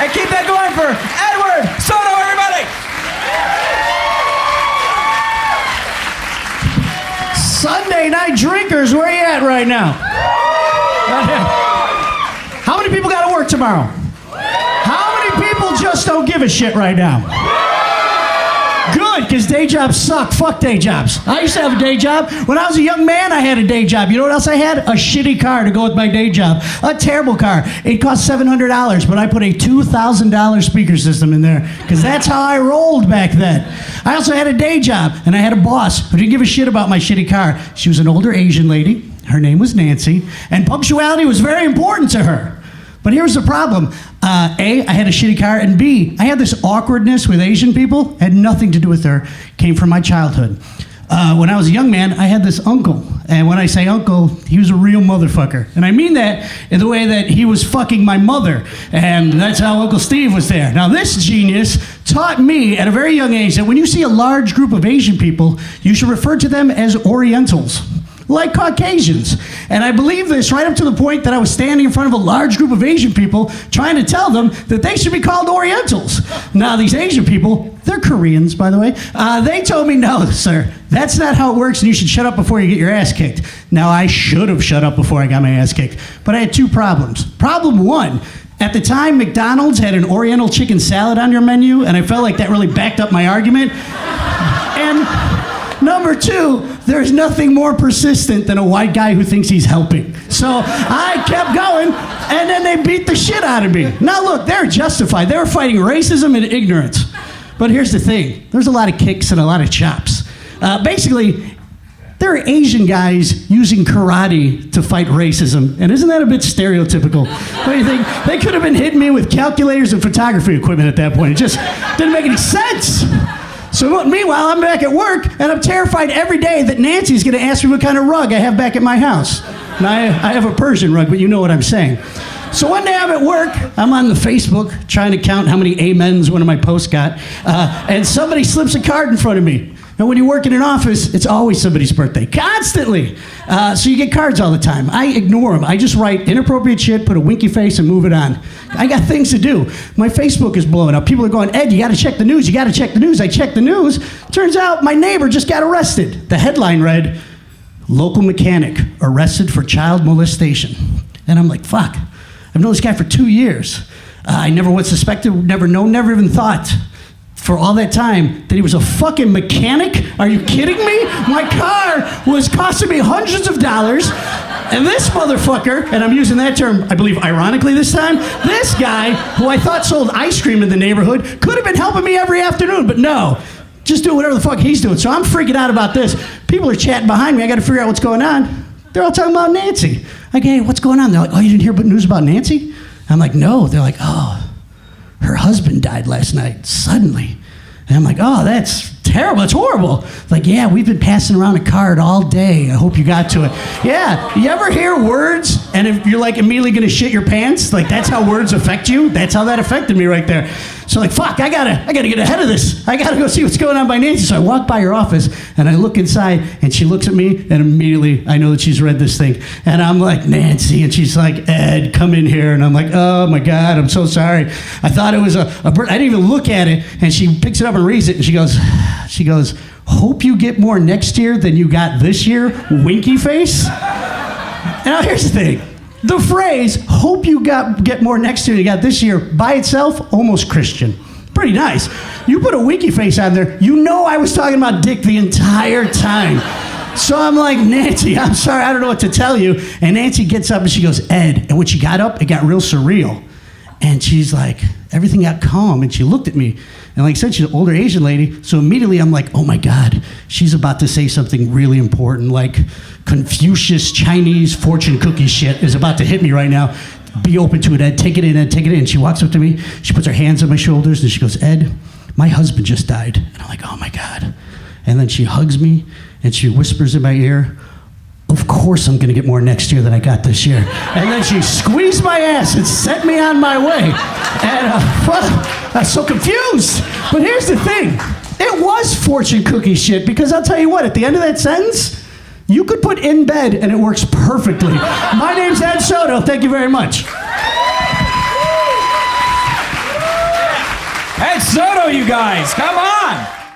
And keep that going for Edward Soto, everybody. Sunday night drinkers, where you at right now? How many people got to work tomorrow? How many people just don't give a shit right now? Good, because day jobs suck. Fuck day jobs. I used to have a day job. When I was a young man, I had a day job. You know what else I had? A shitty car to go with my day job. A terrible car. It cost $700, but I put a $2,000 speaker system in there, because that's how I rolled back then. I also had a day job, and I had a boss who didn't give a shit about my shitty car. She was an older Asian lady. Her name was Nancy, and punctuality was very important to her. But here's the problem. A, I had a shitty car, and B, I had this awkwardness with Asian people. Had nothing to do with her. Came from my childhood. When I was a young man, I had this uncle. And when I say uncle, he was a real motherfucker. And I mean that in the way that he was fucking my mother. And that's how Uncle Steve was there. Now, this genius taught me at a very young age that when you see a large group of Asian people, you should refer to them as Orientals, like Caucasians. And I believe this right up to the point that I was standing in front of a large group of Asian people trying to tell them that they should be called Orientals. Now, these Asian people, they're Koreans, by the way, they told me, no, sir, that's not how it works, and you should shut up before you get your ass kicked. Now, I should have shut up before I got my ass kicked, but I had two problems. Problem one, at the time, McDonald's had an Oriental chicken salad on your menu, and I felt like that really backed up my argument. And number two, there's nothing more persistent than a white guy who thinks he's helping. So I kept going, and then they beat the shit out of me. Now look, they're justified. They were fighting racism and ignorance. But here's the thing. There's a lot of kicks and a lot of chops. Basically, there are Asian guys using karate to fight racism. And isn't that a bit stereotypical? What do you think? They could have been hitting me with calculators and photography equipment at that point. It just didn't make any sense. So meanwhile, I'm back at work, and I'm terrified every day that Nancy's going to ask me what kind of rug I have back at my house. Now, I have a Persian rug, but you know what I'm saying. So one day I'm at work, I'm on the Facebook trying to count how many amens one of my posts got, and somebody slips a card in front of me. And when you work in an office, it's always somebody's birthday, constantly. So you get cards all the time. I ignore them. I just write inappropriate shit, put a winky face, and move it on. I got things to do. My Facebook is blowing up. People are going, Ed, you got to check the news. You got to check the news. I check the news. Turns out my neighbor just got arrested. The headline read, local mechanic arrested for child molestation. And I'm like, fuck. I've known this guy for 2 years. I never was suspected, never known, never even thought for all that time that he was a fucking mechanic? Are you kidding me? My car was costing me hundreds of dollars, and this motherfucker, and I'm using that term, I believe ironically this time, this guy, who I thought sold ice cream in the neighborhood, could have been helping me every afternoon, but no, just doing whatever the fuck he's doing. So I'm freaking out about this. People are chatting behind me. I got to figure out what's going on. They're all talking about Nancy. I go, hey, what's going on? They're like, oh, you didn't hear news about Nancy? I'm like, no. They're like, oh, her husband died last night, suddenly. And I'm like, oh, that's terrible. It's horrible. Like, yeah, we've been passing around a card all day. I hope you got to it. Yeah, you ever hear words and if you're like immediately going to shit your pants? Like, that's how words affect you? That's how that affected me right there. So like, fuck, I gotta get ahead of this. I gotta go see what's going on by Nancy. So I walk by her office and I look inside and she looks at me and immediately I know that she's read this thing. And I'm like, Nancy, and she's like, Ed, come in here. And I'm like, oh my God, I'm so sorry. I thought it was a bird. I didn't even look at it. And she picks it up and reads it and she goes, hope you get more next year than you got this year, winky face. Now here's the thing. The phrase, hope you get more next year than you got this year, by itself, almost Christian. Pretty nice. You put a winky face on there, you know I was talking about dick the entire time. So I'm like, Nancy, I'm sorry, I don't know what to tell you. And Nancy gets up and she goes, Ed. And when she got up, it got real surreal. And she's like, everything got calm. And she looked at me. And like I said, she's an older Asian lady. So immediately I'm like, oh my God, she's about to say something really important, like Confucius Chinese fortune cookie shit is about to hit me right now. Be open to it, Ed. Take it in, Ed. Take it in. She walks up to me. She puts her hands on my shoulders and she goes, Ed, my husband just died. And I'm like, oh my God. And then she hugs me and she whispers in my ear, of course I'm going to get more next year than I got this year. And then she squeezed my ass and sent me on my way. And I was so confused. But here's the thing. It was fortune cookie shit because I'll tell you what, at the end of that sentence, you could put in bed and it works perfectly. My name's Ed Soto. Thank you very much. Soto, you guys. Come on.